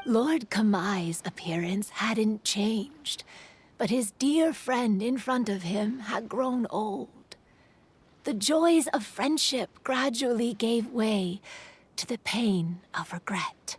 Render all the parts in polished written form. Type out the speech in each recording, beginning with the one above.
Lord Kamai's appearance hadn't changed, but his dear friend in front of him had grown old. The joys of friendship gradually gave way to the pain of regret.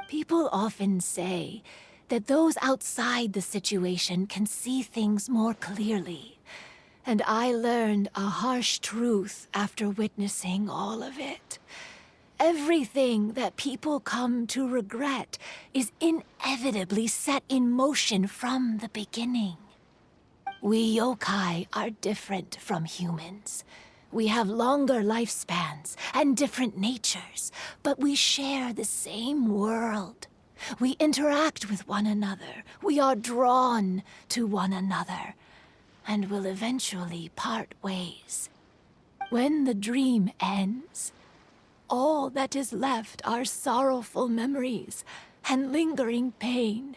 People often say that those outside the situation can see things more clearly, and I learned a harsh truth after witnessing all of it. Everything that people come to regret is inevitably set in motion from the beginning. We yokai are different from humans. We have longer lifespans and different natures, but we share the same world. We interact with one another. We are drawn to one another, and will eventually part ways. When the dream ends, all that is left are sorrowful memories and lingering pain.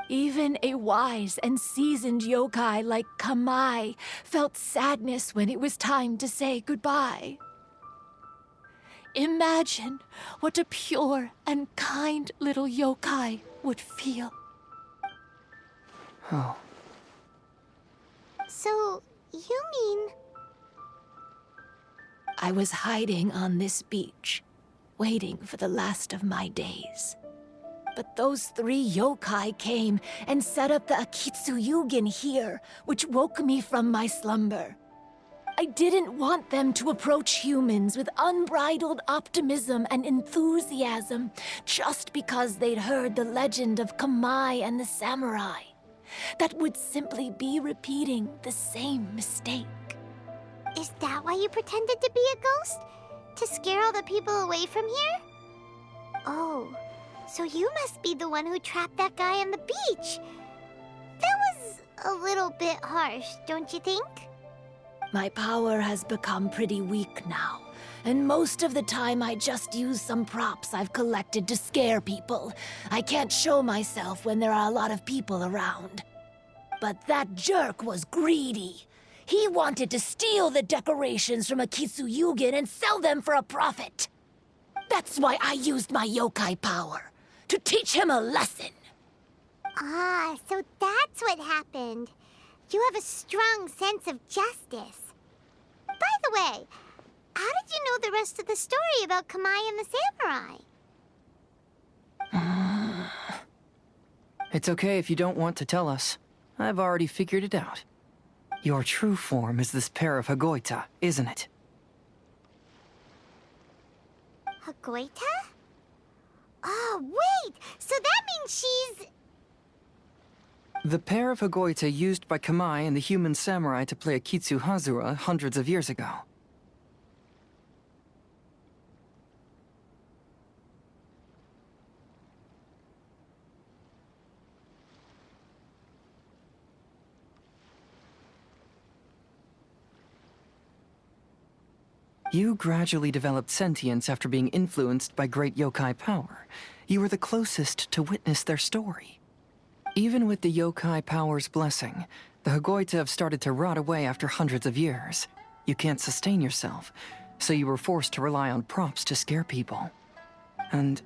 Even a wise and seasoned yokai like Kamai felt sadness when it was time to say goodbye. Imagine what a pure and kind little yokai would feel. Oh. So, you mean... I was hiding on this beach, waiting for the last of my days. But those 3 yokai came and set up the Akitsuyugin here, which woke me from my slumber. I didn't want them to approach humans with unbridled optimism and enthusiasm just because they'd heard the legend of Kamai and the samurai. That would simply be repeating the same mistake. Is that why you pretended to be a ghost? To scare all the people away from here? Oh, so you must be the one who trapped that guy on the beach. That was a little bit harsh, don't you think? My power has become pretty weak now, and most of the time I just use some props I've collected to scare people. I can't show myself when there are a lot of people around. But that jerk was greedy. He wanted to steal the decorations from Akitsuyugin and sell them for a profit. That's why I used my yokai power, to teach him a lesson. Ah, so that's what happened. You have a strong sense of justice. By the way, how did you know the rest of the story about Kamai and the samurai? It's okay if you don't want to tell us. I've already figured it out. Your true form is this pair of Hagoita, isn't it? Hagoita? Oh, wait! So that means she's... The pair of Hagoita used by Kamai and the human samurai to play Akitsu Hazura hundreds of years ago. You gradually developed sentience after being influenced by great yokai power. You were the closest to witness their story. Even with the yokai power's blessing, the Hagoita have started to rot away after hundreds of years. You can't sustain yourself, so you were forced to rely on props to scare people. And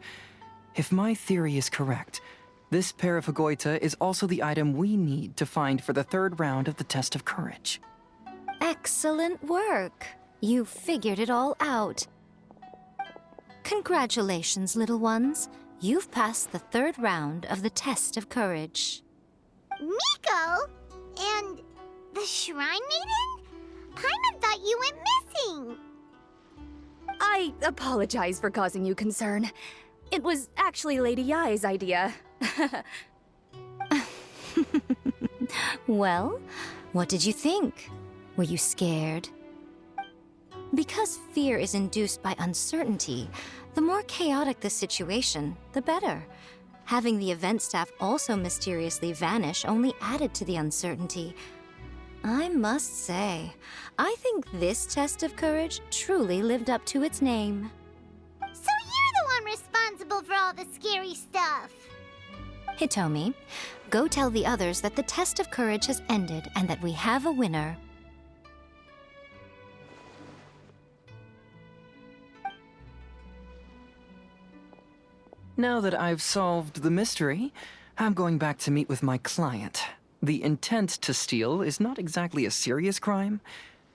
if my theory is correct, this pair of Hagoita is also the item we need to find for the 3rd round of the test of courage. Excellent work. You figured it all out. Congratulations, little ones. You've passed the 3rd round of the test of courage. Miko? And the Shrine Maiden? Paimon thought you went missing. I apologize for causing you concern. It was actually Lady Yai's idea. Well, what did you think? Were you scared? Because fear is induced by uncertainty, the more chaotic the situation, the better. Having the event staff also mysteriously vanish only added to the uncertainty. I must say, I think this test of courage truly lived up to its name. So you're the one responsible for all the scary stuff. Hitomi, go tell the others that the test of courage has ended and that we have a winner. Now that I've solved the mystery, I'm going back to meet with my client. The intent to steal is not exactly a serious crime,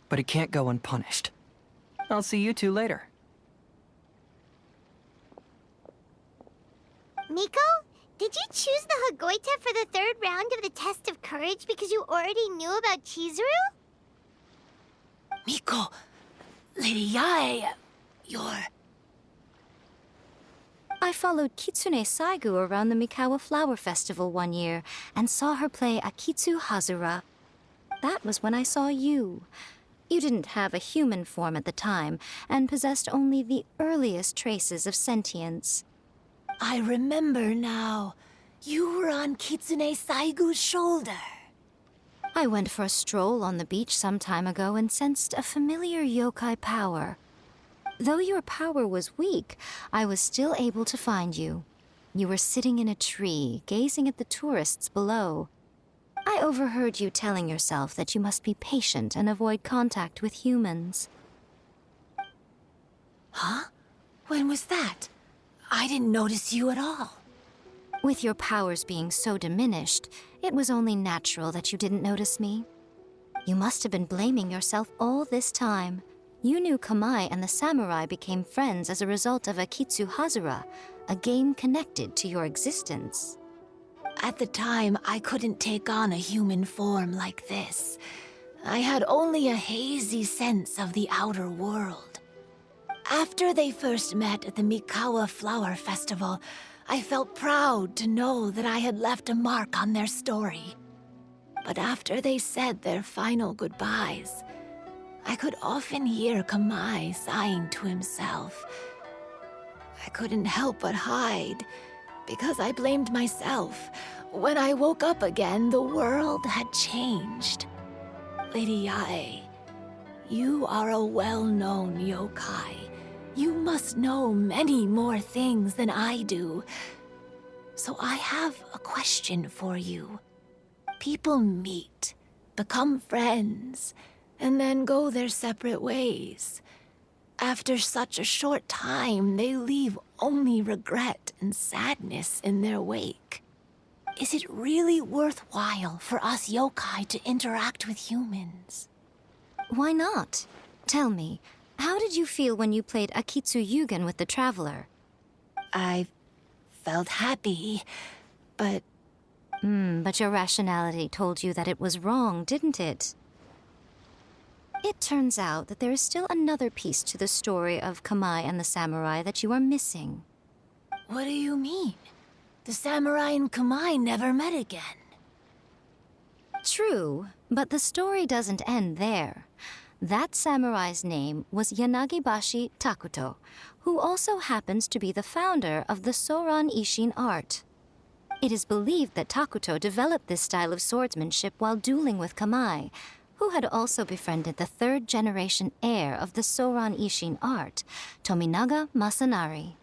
but it can't go unpunished. I'll see you two later. Miko, did you choose the Hagoita for the third round of the test of courage because you already knew about Chizuru? Miko, Lady Yae, you're... I followed Kitsune Saigu around the Mikawa Flower Festival one year and saw her play Akitsu Hazura. That was when I saw you. You didn't have a human form at the time and possessed only the earliest traces of sentience. I remember now. You were on Kitsune Saigu's shoulder. I went for a stroll on the beach some time ago and sensed a familiar yokai power. Though your power was weak, I was still able to find you. You were sitting in a tree, gazing at the tourists below. I overheard you telling yourself that you must be patient and avoid contact with humans. Huh? When was that? I didn't notice you at all. With your powers being so diminished, it was only natural that you didn't notice me. You must have been blaming yourself all this time. You knew Kamai and the samurai became friends as a result of Akitsu Hazura, a game connected to your existence. At the time, I couldn't take on a human form like this. I had only a hazy sense of the outer world. After they first met at the Mikawa Flower Festival, I felt proud to know that I had left a mark on their story. But after they said their final goodbyes, I could often hear Kamai sighing to himself. I couldn't help but hide, because I blamed myself. When I woke up again, the world had changed. Lady Yae, you are a well-known yokai. You must know many more things than I do. So I have a question for you. People meet, become friends, and then go their separate ways. After such a short time, they leave only regret and sadness in their wake. Is it really worthwhile for us yokai to interact with humans? Why not? Tell me, how did you feel when you played Akitsu Yugen with the Traveler? I felt happy, but... But your rationality told you that it was wrong, didn't it? It turns out that there is still another piece to the story of Kamai and the samurai that you are missing. What do you mean? The samurai and Kamai never met again. True, but the story doesn't end there. That samurai's name was Yanagibashi Takuto, who also happens to be the founder of the Soran Ishin art. It is believed that Takuto developed this style of swordsmanship while dueling with Kamai, who had also befriended the third-generation heir of the Soran Ishin art, Tominaga Masanari.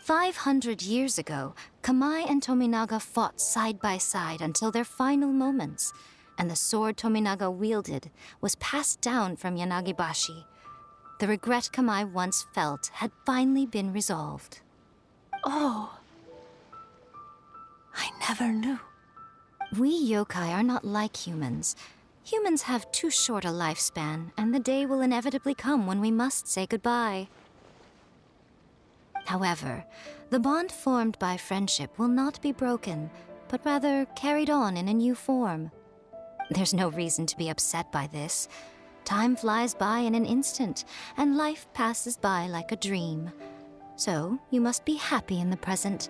500 years ago, Kamai and Tominaga fought side by side until their final moments, and the sword Tominaga wielded was passed down from Yanagibashi. The regret Kamai once felt had finally been resolved. Oh. I never knew. We yokai are not like humans. Humans have too short a lifespan, and the day will inevitably come when we must say goodbye. However, the bond formed by friendship will not be broken, but rather carried on in a new form. There's no reason to be upset by this. Time flies by in an instant, and life passes by like a dream. So, you must be happy in the present.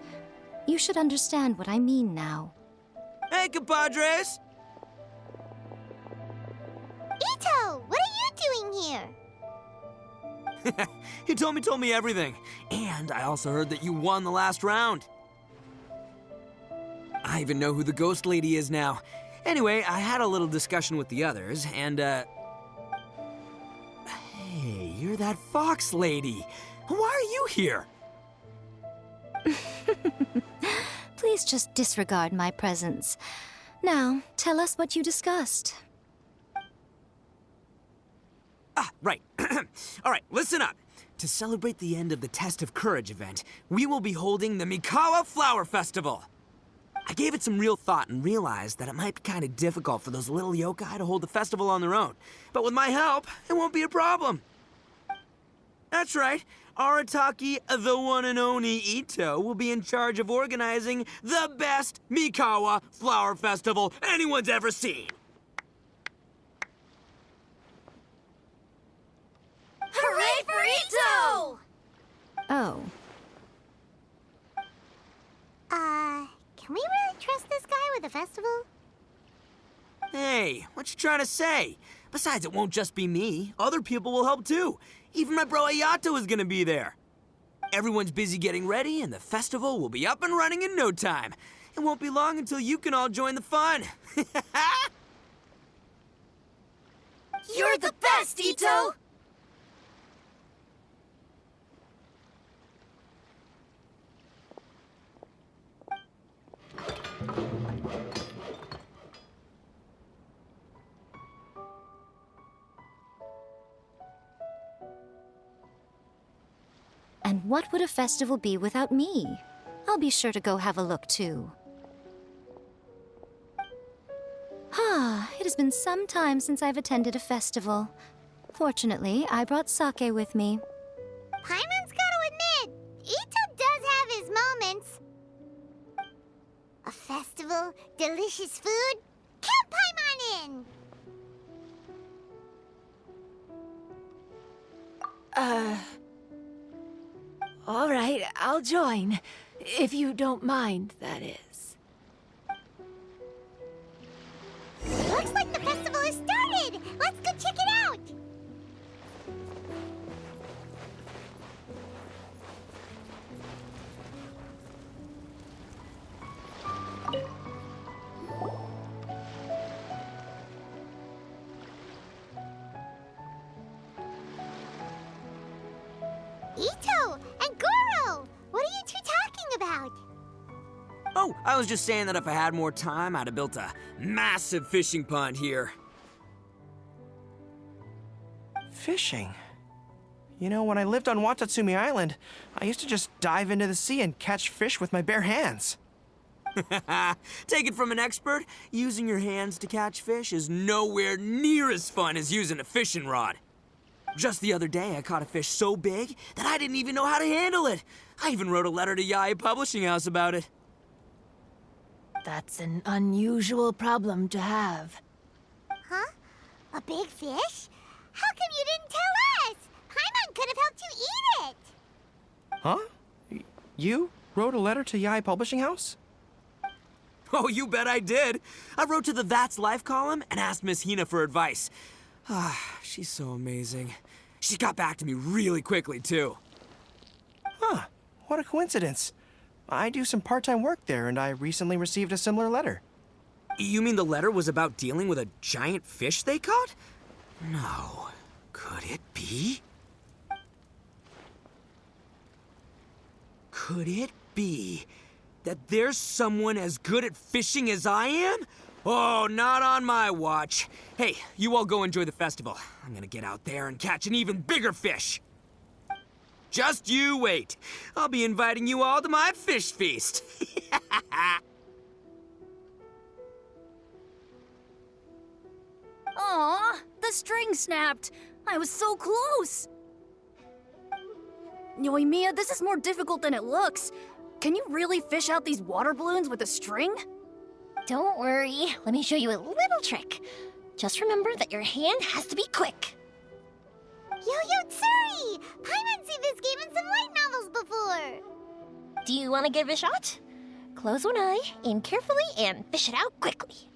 You should understand what I mean now. Hey, compadres! Ito, what are you doing here? Hitomi told me everything. And I also heard that you won the last round. I even know who the ghost lady is now. Anyway, I had a little discussion with the others, and, Hey, you're that fox lady. Why are you here? Please just disregard my presence. Now, tell us what you discussed. Ah, right. All right, listen up. To celebrate the end of the Test of Courage event, we will be holding the Mikawa Flower Festival. I gave it some real thought and realized that it might be kind of difficult for those little yokai to hold the festival on their own. But with my help, it won't be a problem. That's right. Arataki, the one and only Ito, will be in charge of organizing the best Mikawa Flower Festival anyone's ever seen. Hooray for Ito! Oh, Can we really trust this guy with the festival? Hey, what you trying to say? Besides, it won't just be me. Other people will help too. Even my bro Ayato is gonna be there. Everyone's busy getting ready, and the festival will be up and running in no time. It won't be long until you can all join the fun. You're the best, Ito! and what would a festival be without me? I'll be sure to go have a look, too. It has been some time since I've attended a festival. Fortunately, I brought sake with me. Paimon's gotta admit, Ito does have his moments. A festival, delicious food, count Paimon in! All right, I'll join. If you don't mind, that is. Looks like the festival has started! Let's go check it out! Ito and Goro! What are you two talking about? Oh, I was just saying that if I had more time, I'd have built a massive fishing pond here. Fishing? You know, when I lived on Watatsumi Island, I used to just dive into the sea and catch fish with my bare hands. Take it from an expert, using your hands to catch fish is nowhere near as fun as using a fishing rod. Just the other day, I caught a fish so big that I didn't even know how to handle it. I even wrote a letter to Yae Publishing House about it. That's an unusual problem to have. Huh? A big fish? How come you didn't tell us? Paimon could have helped you eat it! Huh? You wrote a letter to Yae Publishing House? Oh, you bet I did. I wrote to the That's Life column and asked Miss Hina for advice. She's so amazing. She got back to me really quickly, too. Huh, what a coincidence. I do some part-time work there, and I recently received a similar letter. You mean the letter was about dealing with a giant fish they caught? No. Could it be? Could it be that there's someone as good at fishing as I am? Oh, not on my watch. Hey, you all go enjoy the festival. I'm gonna get out there and catch an even bigger fish. Just you wait. I'll be inviting you all to my fish feast. Aw, the string snapped. I was so close. Yoimiya, this is more difficult than it looks. Can you really fish out these water balloons with a string? Don't worry, let me show you a little trick. Just remember that your hand has to be quick. Yo-Yo Tsuri! Paimon's seen this game in some light novels before! Do you want to give it a shot? Close one eye, aim carefully, and fish it out quickly.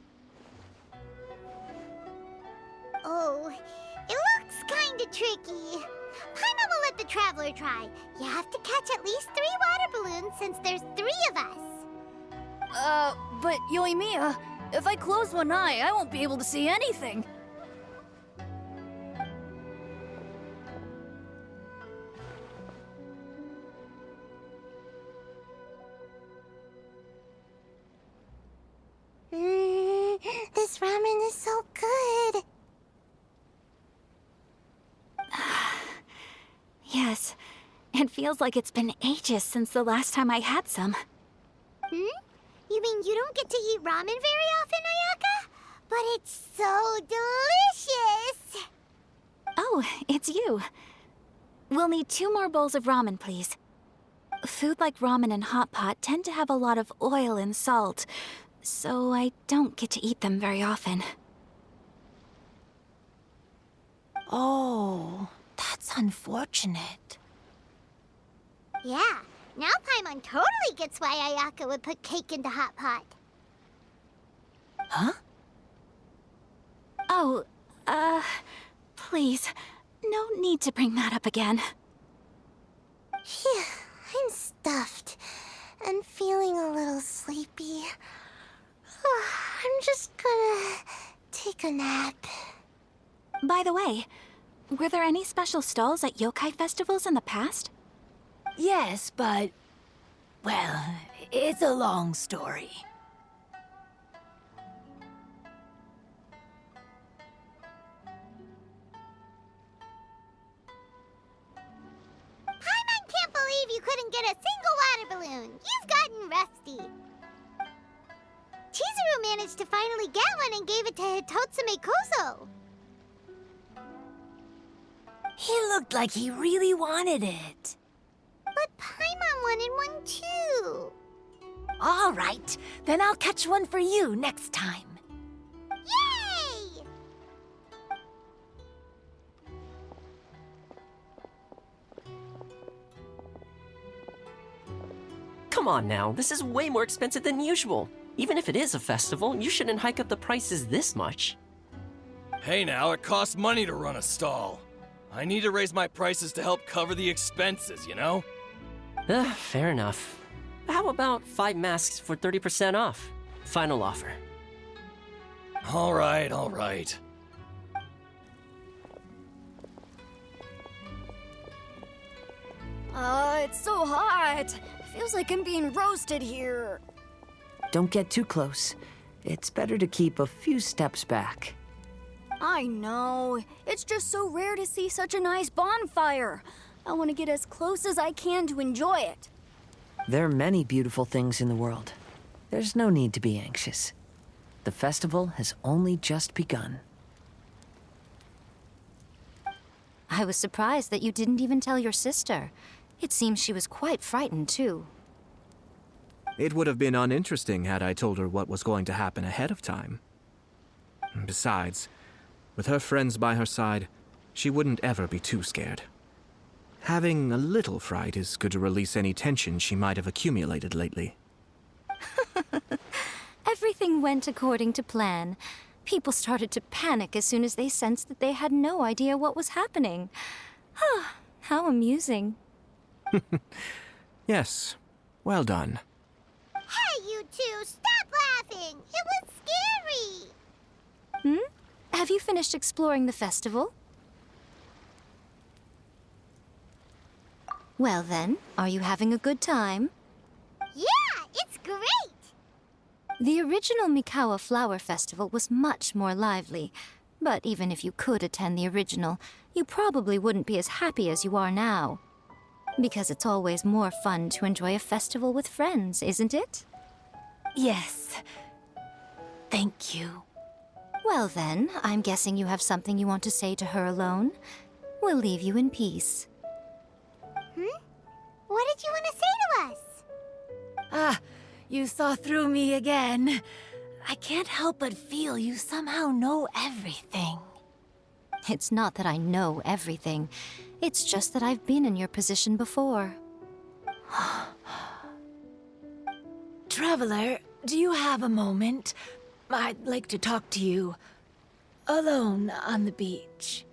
Oh, it looks kinda tricky. Paimon will let the traveler try. You have to catch at least 3 water balloons since there's 3 of us. But Yoimiya, if I close one eye, I won't be able to see anything. This ramen is so good. Yes, It feels like it's been ages since the last time I had some. You mean you don't get to eat ramen very often, Ayaka? But it's so delicious! Oh, it's you. We'll need 2 more bowls of ramen, please. Food like ramen and hot pot tend to have a lot of oil and salt, so I don't get to eat them very often. Oh, that's unfortunate. Yeah, now Paimon totally gets why Ayaka would put cake into hot pot. Huh? Oh, please, no need to bring that up again. Phew, I'm stuffed and feeling a little sleepy. I'm just gonna take a nap. By the way, were there any special stalls at yokai festivals in the past? Yes, but... well, it's a long story. Paimon can't believe you couldn't get a single water balloon. You've gotten rusty. Chizuru managed to finally get one and gave it to Hitotsume Kozo. He looked like he really wanted it. But Paimon wanted one too. All right, then I'll catch one for you next time. Yay! Come on now, this is way more expensive than usual. Even if it is a festival, you shouldn't hike up the prices this much. Hey now, it costs money to run a stall. I need to raise my prices to help cover the expenses, you know? Fair enough. How about 5 masks for 30% off? Final offer. All right. It's so hot. Feels like I'm being roasted here. Don't get too close. It's better to keep a few steps back. I know. It's just so rare to see such a nice bonfire. I want to get as close as I can to enjoy it. There are many beautiful things in the world. There's no need to be anxious. The festival has only just begun. I was surprised that you didn't even tell your sister. It seems she was quite frightened, too. It would have been uninteresting had I told her what was going to happen ahead of time. Besides, with her friends by her side, she wouldn't ever be too scared. Having a little fright is good to release any tension she might have accumulated lately. Everything went according to plan. People started to panic as soon as they sensed that they had no idea what was happening. How amusing. Yes, well done. Hey, you two, stop laughing! It was scary! Have you finished exploring the festival? Well then, are you having a good time? Yeah, it's great! The original Mikawa Flower Festival was much more lively, but even if you could attend the original, you probably wouldn't be as happy as you are now. Because it's always more fun to enjoy a festival with friends, isn't it? Yes. Thank you. Well then, I'm guessing you have something you want to say to her alone. We'll leave you in peace. What did you want to say to us? Ah, you saw through me again. I can't help but feel you somehow know everything. It's not that I know everything. It's just that I've been in your position before. Traveler, do you have a moment? I'd like to talk to you. Alone on the beach.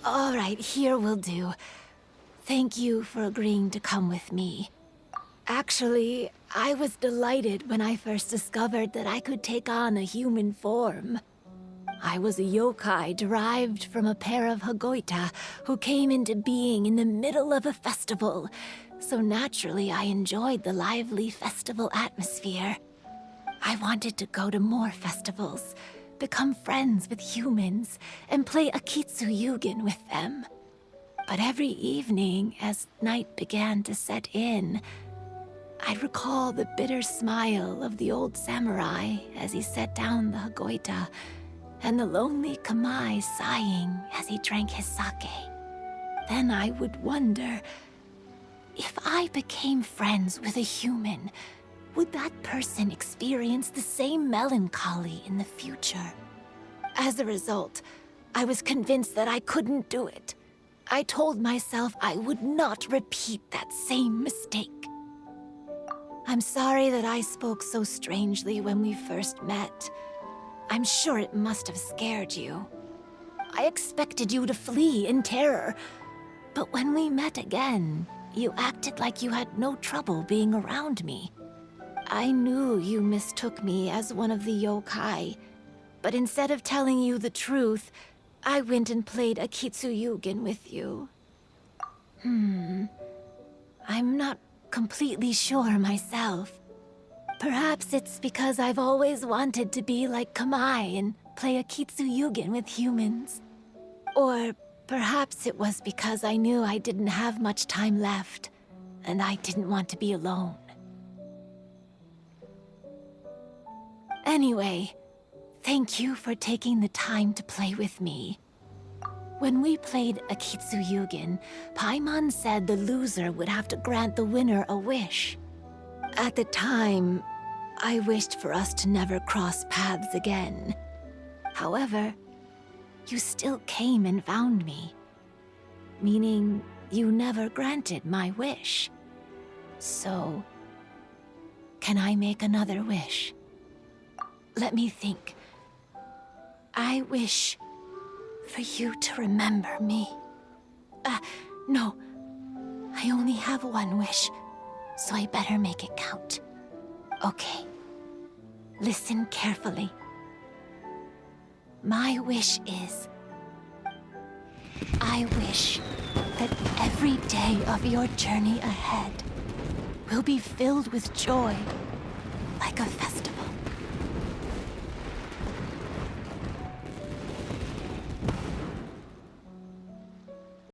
All right, here will do. Thank you for agreeing to come with me. Actually, I was delighted when I first discovered that I could take on a human form. I was a yokai derived from a pair of Hagoita who came into being in the middle of a festival, so naturally I enjoyed the lively festival atmosphere. I wanted to go to more festivals, become friends with humans, and play Akitsu Yugen with them. But every evening, as night began to set in, I'd recall the bitter smile of the old samurai as he set down the Hagoita, and the lonely Kamai sighing as he drank his sake. Then I would wonder, if I became friends with a human, would that person experience the same melancholy in the future? As a result, I was convinced that I couldn't do it. I told myself I would not repeat that same mistake. I'm sorry that I spoke so strangely when we first met. I'm sure it must have scared you. I expected you to flee in terror, but when we met again, you acted like you had no trouble being around me. I knew you mistook me as one of the yokai, but instead of telling you the truth, I went and played Akitsu Yugen with you. I'm not completely sure myself. Perhaps it's because I've always wanted to be like Kamai and play Akitsu Yugen with humans. Or perhaps it was because I knew I didn't have much time left, and I didn't want to be alone. Anyway, thank you for taking the time to play with me. When we played Akitsu Yugen, Paimon said the loser would have to grant the winner a wish. At the time, I wished for us to never cross paths again. However, you still came and found me, meaning you never granted my wish. So, can I make another wish? Let me think. I wish for you to remember me. No. I only have one wish, so I better make it count. Okay. Listen carefully. My wish is, I wish that every day of your journey ahead will be filled with joy, like a festival.